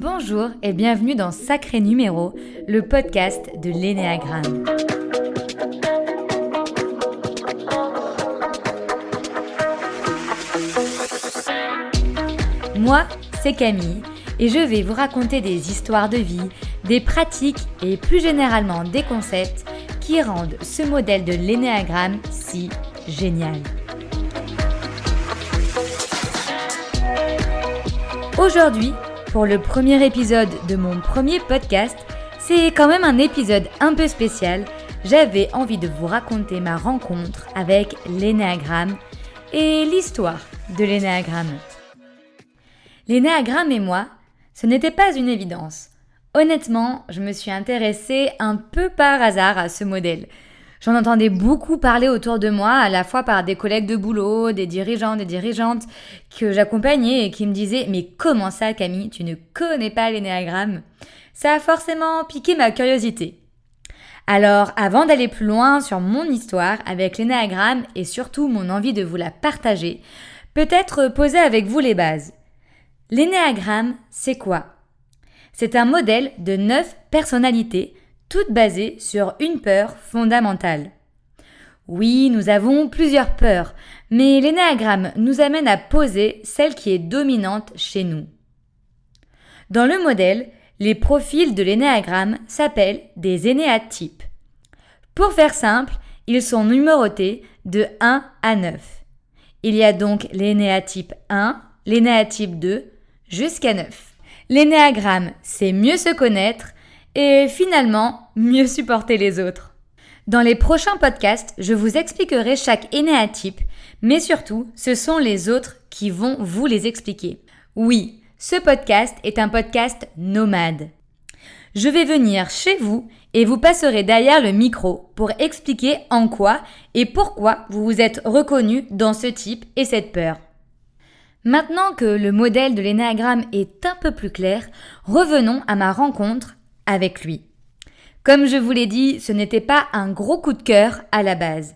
Bonjour et bienvenue dans Sacré Numéro, le podcast de l'Énéagramme. Moi, c'est Camille et je vais vous raconter des histoires de vie, des pratiques et plus généralement des concepts qui rendent ce modèle de l'Énéagramme si génial. Aujourd'hui, pour le premier épisode de mon premier podcast, c'est quand même un épisode un peu spécial. J'avais envie de vous raconter ma rencontre avec l'Énéagramme et l'histoire de l'Énéagramme. L'Énéagramme et moi, ce n'était pas une évidence. Honnêtement, je me suis intéressée un peu par hasard à ce modèle. J'en entendais beaucoup parler autour de moi, à la fois par des collègues de boulot, des dirigeants, des dirigeantes que j'accompagnais et qui me disaient « Mais comment ça Camille, tu ne connais pas l'Énéagramme ?» Ça a forcément piqué ma curiosité. Alors, avant d'aller plus loin sur mon histoire avec l'Énéagramme et surtout mon envie de vous la partager, peut-être poser avec vous les bases. L'Énéagramme, c'est quoi ? C'est un modèle de 9 personnalités toutes basées sur une peur fondamentale. Oui, nous avons plusieurs peurs, mais l'Énéagramme nous amène à poser celle qui est dominante chez nous. Dans le modèle, les profils de l'Énéagramme s'appellent des énéatypes. Pour faire simple, ils sont numérotés de 1 à 9. Il y a donc l'énéatype 1, l'énéatype 2, jusqu'à 9. L'Énéagramme, c'est mieux se connaître et finalement, mieux supporter les autres. Dans les prochains podcasts, je vous expliquerai chaque énéatype, mais surtout, ce sont les autres qui vont vous les expliquer. Oui, ce podcast est un podcast nomade. Je vais venir chez vous et vous passerez derrière le micro pour expliquer en quoi et pourquoi vous vous êtes reconnu dans ce type et cette peur. Maintenant que le modèle de l'Énéagramme est un peu plus clair, revenons à ma rencontre avec lui. Comme je vous l'ai dit, ce n'était pas un gros coup de cœur à la base.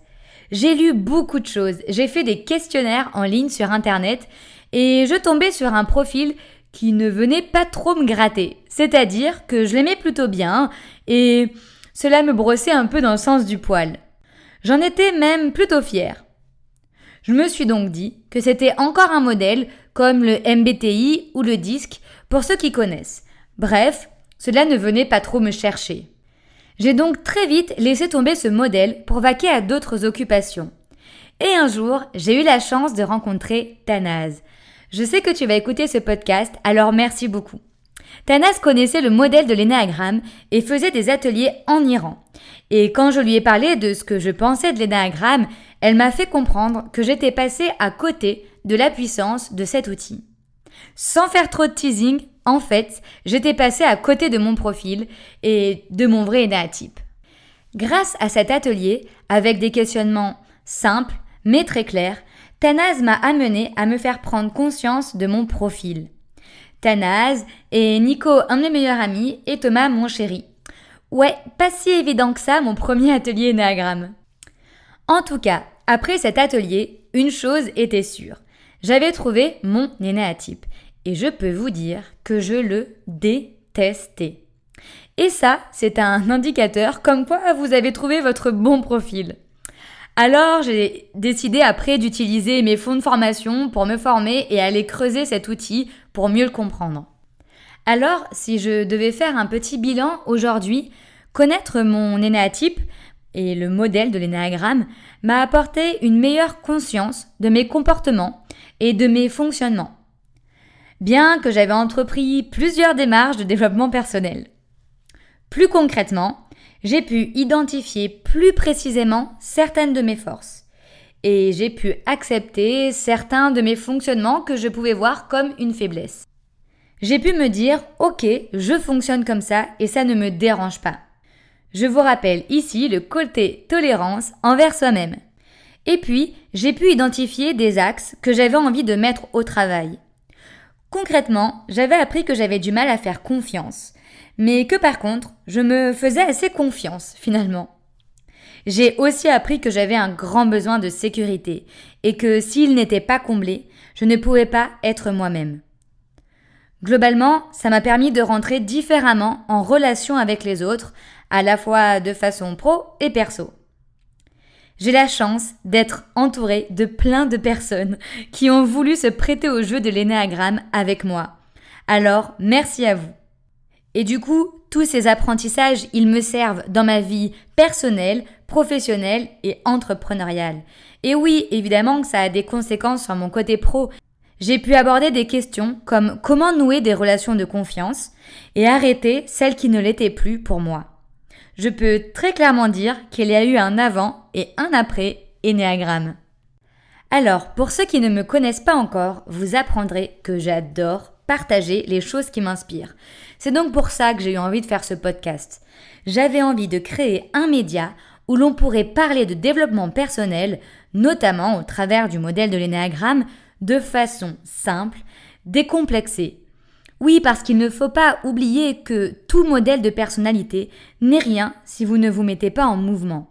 J'ai lu beaucoup de choses, j'ai fait des questionnaires en ligne sur internet et je tombais sur un profil qui ne venait pas trop me gratter. C'est-à-dire que je l'aimais plutôt bien et cela me brossait un peu dans le sens du poil. J'en étais même plutôt fière. Je me suis donc dit que c'était encore un modèle comme le MBTI ou le DISC pour ceux qui connaissent. Bref, cela ne venait pas trop me chercher. J'ai donc très vite laissé tomber ce modèle pour vaquer à d'autres occupations. Et un jour, j'ai eu la chance de rencontrer Tanaz. Je sais que tu vas écouter ce podcast, alors merci beaucoup. Tanaz connaissait le modèle de l'Énéagramme et faisait des ateliers en Iran. Et quand je lui ai parlé de ce que je pensais de l'Énéagramme, elle m'a fait comprendre que j'étais passée à côté de la puissance de cet outil. Sans faire trop de teasing, en fait, j'étais passée à côté de mon profil et de mon vrai énéatype. Grâce à cet atelier, avec des questionnements simples mais très clairs, Tanaz m'a amenée à me faire prendre conscience de mon profil. Tanaz et Nico, un de mes meilleurs amis, et Thomas, mon chéri. Ouais, pas si évident que ça, mon premier atelier Énéagramme. En tout cas, après cet atelier, une chose était sûre. J'avais trouvé mon énéatype. Et je peux vous dire que je le détestais. Et ça, c'est un indicateur comme quoi vous avez trouvé votre bon profil. Alors, j'ai décidé après d'utiliser mes fonds de formation pour me former et aller creuser cet outil pour mieux le comprendre. Alors, si je devais faire un petit bilan aujourd'hui, connaître mon énéatype et le modèle de l'Énéagramme m'a apporté une meilleure conscience de mes comportements et de mes fonctionnements. Bien que j'avais entrepris plusieurs démarches de développement personnel. Plus concrètement, j'ai pu identifier plus précisément certaines de mes forces et j'ai pu accepter certains de mes fonctionnements que je pouvais voir comme une faiblesse. J'ai pu me dire « Ok, je fonctionne comme ça et ça ne me dérange pas ». Je vous rappelle ici le côté tolérance envers soi-même. Et puis, j'ai pu identifier des axes que j'avais envie de mettre au travail. Concrètement, j'avais appris que j'avais du mal à faire confiance, mais que par contre, je me faisais assez confiance finalement. J'ai aussi appris que j'avais un grand besoin de sécurité et que s'il n'était pas comblé, je ne pouvais pas être moi-même. Globalement, ça m'a permis de rentrer différemment en relation avec les autres, à la fois de façon pro et perso. J'ai la chance d'être entourée de plein de personnes qui ont voulu se prêter au jeu de l'énéagramme avec moi. Alors, merci à vous. Et du coup, tous ces apprentissages, ils me servent dans ma vie personnelle, professionnelle et entrepreneuriale. Et oui, évidemment que ça a des conséquences sur mon côté pro. J'ai pu aborder des questions comme comment nouer des relations de confiance et arrêter celles qui ne l'étaient plus pour moi. Je peux très clairement dire qu'il y a eu un avant et un après énéagramme. Alors, pour ceux qui ne me connaissent pas encore, vous apprendrez que j'adore partager les choses qui m'inspirent. C'est donc pour ça que j'ai eu envie de faire ce podcast. J'avais envie de créer un média où l'on pourrait parler de développement personnel, notamment au travers du modèle de l'énéagramme, de façon simple, décomplexée. Oui, parce qu'il ne faut pas oublier que tout modèle de personnalité n'est rien si vous ne vous mettez pas en mouvement.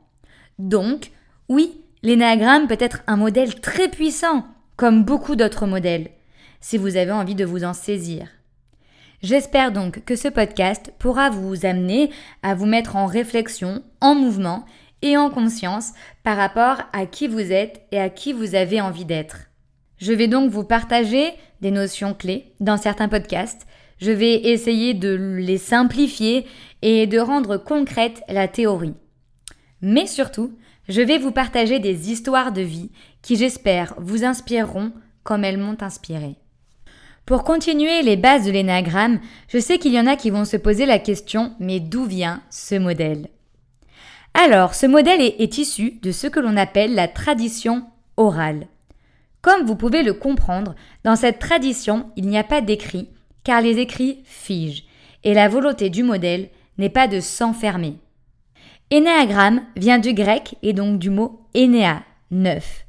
Donc, oui, l'énéagramme peut être un modèle très puissant, comme beaucoup d'autres modèles, si vous avez envie de vous en saisir. J'espère donc que ce podcast pourra vous amener à vous mettre en réflexion, en mouvement et en conscience par rapport à qui vous êtes et à qui vous avez envie d'être. Je vais donc vous partager des notions clés dans certains podcasts. Je vais essayer de les simplifier et de rendre concrète la théorie. Mais surtout, je vais vous partager des histoires de vie qui, j'espère, vous inspireront comme elles m'ont inspiré. Pour continuer les bases de l'énéagramme, je sais qu'il y en a qui vont se poser la question « mais d'où vient ce modèle ?» Alors, ce modèle est issu de ce que l'on appelle la tradition orale. Comme vous pouvez le comprendre, dans cette tradition, il n'y a pas d'écrit, car les écrits figent, et la volonté du modèle n'est pas de s'enfermer. Énéagramme vient du grec et donc du mot énéa, 9,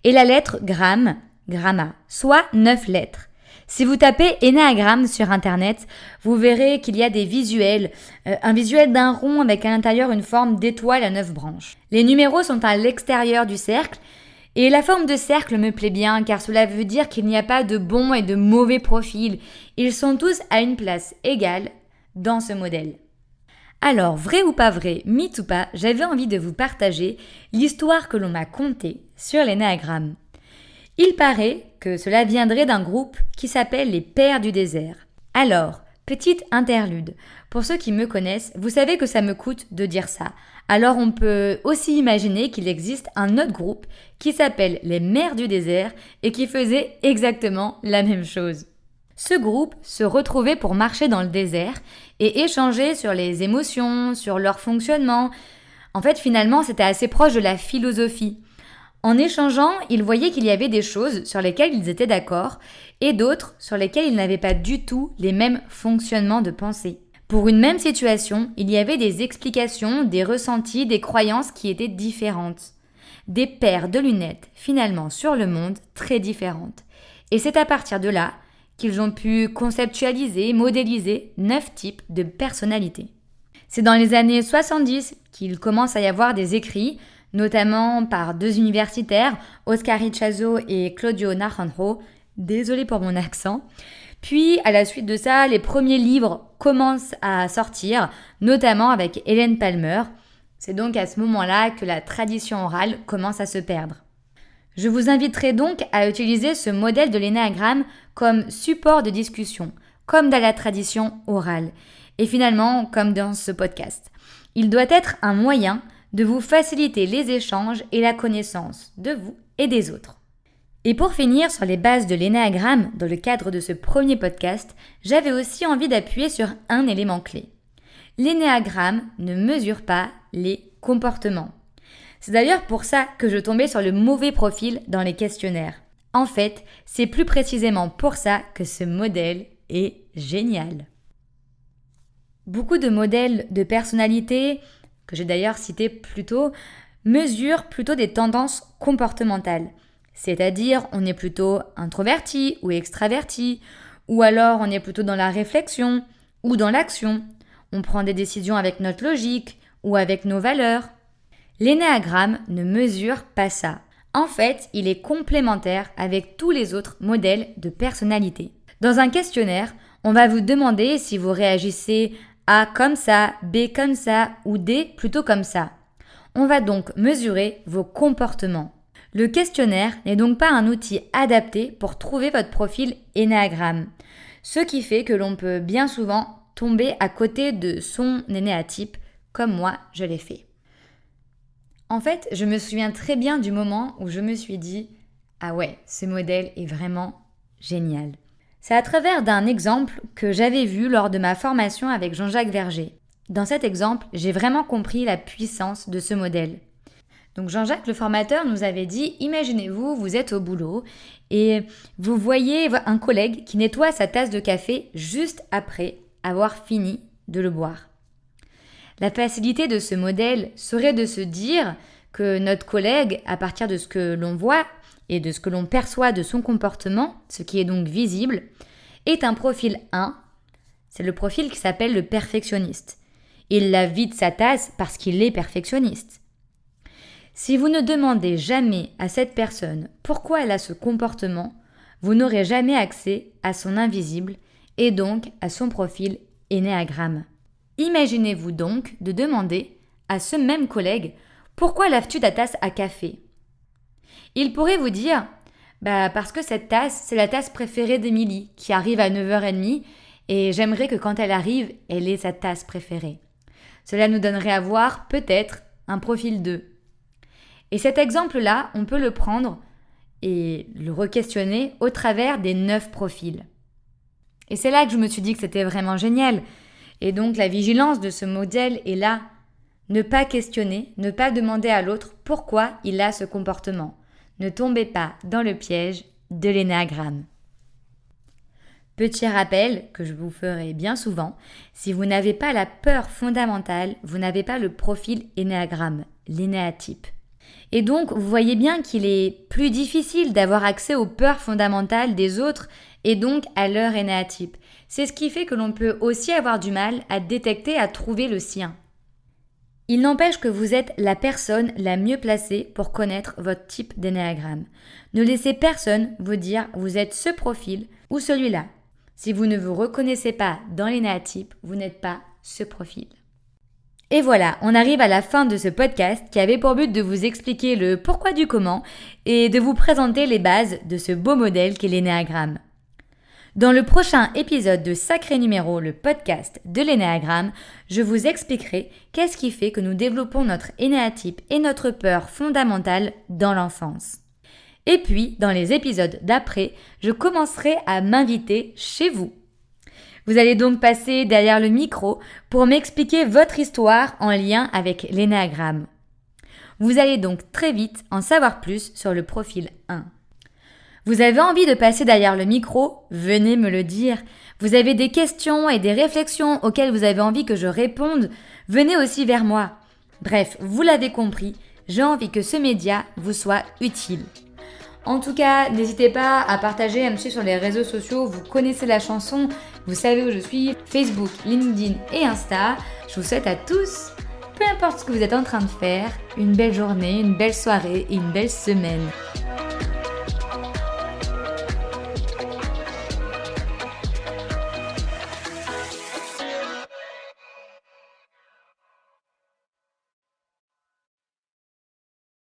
et la lettre gramme, gramma, soit 9 lettres. Si vous tapez énéagramme sur internet, vous verrez qu'il y a des visuels, un visuel d'un rond avec à l'intérieur une forme d'étoile à 9 branches. Les numéros sont à l'extérieur du cercle, et la forme de cercle me plaît bien car cela veut dire qu'il n'y a pas de bons et de mauvais profils. Ils sont tous à une place égale dans ce modèle. Alors, vrai ou pas vrai, mythe ou pas, j'avais envie de vous partager l'histoire que l'on m'a contée sur l'énéagramme. Il paraît que cela viendrait d'un groupe qui s'appelle les Pères du désert. Alors, petite interlude. Pour ceux qui me connaissent, vous savez que ça me coûte de dire ça. Alors on peut aussi imaginer qu'il existe un autre groupe qui s'appelle les Mères du désert et qui faisait exactement la même chose. Ce groupe se retrouvait pour marcher dans le désert et échanger sur les émotions, sur leur fonctionnement. En fait, finalement, c'était assez proche de la philosophie. En échangeant, ils voyaient qu'il y avait des choses sur lesquelles ils étaient d'accord et d'autres sur lesquelles ils n'avaient pas du tout les mêmes fonctionnements de pensée. Pour une même situation, il y avait des explications, des ressentis, des croyances qui étaient différentes. Des paires de lunettes, finalement, sur le monde, très différentes. Et c'est à partir de là qu'ils ont pu conceptualiser, modéliser 9 types de personnalités. C'est dans les années 70 qu'il commence à y avoir des écrits, notamment par 2 universitaires, Oscar Ichazo et Claudio Naranjo, désolé pour mon accent. Puis, à la suite de ça, les premiers livres commencent à sortir, notamment avec Hélène Palmer. C'est donc à ce moment-là que la tradition orale commence à se perdre. Je vous inviterai donc à utiliser ce modèle de l'énéagramme comme support de discussion, comme dans la tradition orale, et finalement comme dans ce podcast. Il doit être un moyen de vous faciliter les échanges et la connaissance de vous et des autres. Et pour finir sur les bases de l'énéagramme, dans le cadre de ce premier podcast, j'avais aussi envie d'appuyer sur un élément clé. L'énéagramme ne mesure pas les comportements. C'est d'ailleurs pour ça que je tombais sur le mauvais profil dans les questionnaires. En fait, c'est plus précisément pour ça que ce modèle est génial. Beaucoup de modèles de personnalité, que j'ai d'ailleurs cités plus tôt, mesurent plutôt des tendances comportementales. C'est-à-dire, on est plutôt introverti ou extraverti, ou alors on est plutôt dans la réflexion ou dans l'action. On prend des décisions avec notre logique ou avec nos valeurs. L'énéagramme ne mesure pas ça. En fait, il est complémentaire avec tous les autres modèles de personnalité. Dans un questionnaire, on va vous demander si vous réagissez A comme ça, B comme ça ou D plutôt comme ça. On va donc mesurer vos comportements. Le questionnaire n'est donc pas un outil adapté pour trouver votre profil Ennéagramme, ce qui fait que l'on peut bien souvent tomber à côté de son énéatype, comme moi je l'ai fait. En fait, je me souviens très bien du moment où je me suis dit « Ah ouais, ce modèle est vraiment génial ». C'est à travers d'un exemple que j'avais vu lors de ma formation avec Jean-Jacques Verger. Dans cet exemple, j'ai vraiment compris la puissance de ce modèle. Donc Jean-Jacques, le formateur, nous avait dit « Imaginez-vous, vous êtes au boulot et vous voyez un collègue qui nettoie sa tasse de café juste après avoir fini de le boire. » La facilité de ce modèle serait de se dire que notre collègue, à partir de ce que l'on voit et de ce que l'on perçoit de son comportement, ce qui est donc visible, est un profil 1. C'est le profil qui s'appelle le perfectionniste. Il la vide sa tasse parce qu'il est perfectionniste. Si vous ne demandez jamais à cette personne pourquoi elle a ce comportement, vous n'aurez jamais accès à son invisible et donc à son profil Ennéagramme. Imaginez-vous donc de demander à ce même collègue pourquoi laves-tu ta tasse à café ? Il pourrait vous dire parce que cette tasse, c'est la tasse préférée d'Émilie qui arrive à 9h30 et j'aimerais que quand elle arrive, elle ait sa tasse préférée. Cela nous donnerait à voir peut-être un profil 2. Et cet exemple-là, on peut le prendre et le re-questionner au travers des 9 profils. Et c'est là que je me suis dit que c'était vraiment génial. Et donc la vigilance de ce modèle est là. Ne pas questionner, ne pas demander à l'autre pourquoi il a ce comportement. Ne tombez pas dans le piège de l'énéagramme. Petit rappel que je vous ferai bien souvent, si vous n'avez pas la peur fondamentale, vous n'avez pas le profil énéagramme, l'énéatype. Et donc, vous voyez bien qu'il est plus difficile d'avoir accès aux peurs fondamentales des autres et donc à leur énéatype. C'est ce qui fait que l'on peut aussi avoir du mal à détecter, à trouver le sien. Il n'empêche que vous êtes la personne la mieux placée pour connaître votre type d'énéagramme. Ne laissez personne vous dire vous êtes ce profil ou celui-là. Si vous ne vous reconnaissez pas dans l'énéatype, vous n'êtes pas ce profil. Et voilà, on arrive à la fin de ce podcast qui avait pour but de vous expliquer le pourquoi du comment et de vous présenter les bases de ce beau modèle qu'est l'énéagramme. Dans le prochain épisode de Sacré Numéro, le podcast de l'énéagramme, je vous expliquerai qu'est-ce qui fait que nous développons notre énéatype et notre peur fondamentale dans l'enfance. Et puis, dans les épisodes d'après, je commencerai à m'inviter chez vous. Vous allez donc passer derrière le micro pour m'expliquer votre histoire en lien avec l'énéagramme. Vous allez donc très vite en savoir plus sur le profil 1. Vous avez envie de passer derrière le micro ? Venez me le dire. Vous avez des questions et des réflexions auxquelles vous avez envie que je réponde ? Venez aussi vers moi. Bref, vous l'avez compris, j'ai envie que ce média vous soit utile. En tout cas, n'hésitez pas à partager, à me suivre sur les réseaux sociaux. Vous connaissez la chanson, vous savez où je suis, Facebook, LinkedIn et Insta. Je vous souhaite à tous, peu importe ce que vous êtes en train de faire, une belle journée, une belle soirée et une belle semaine.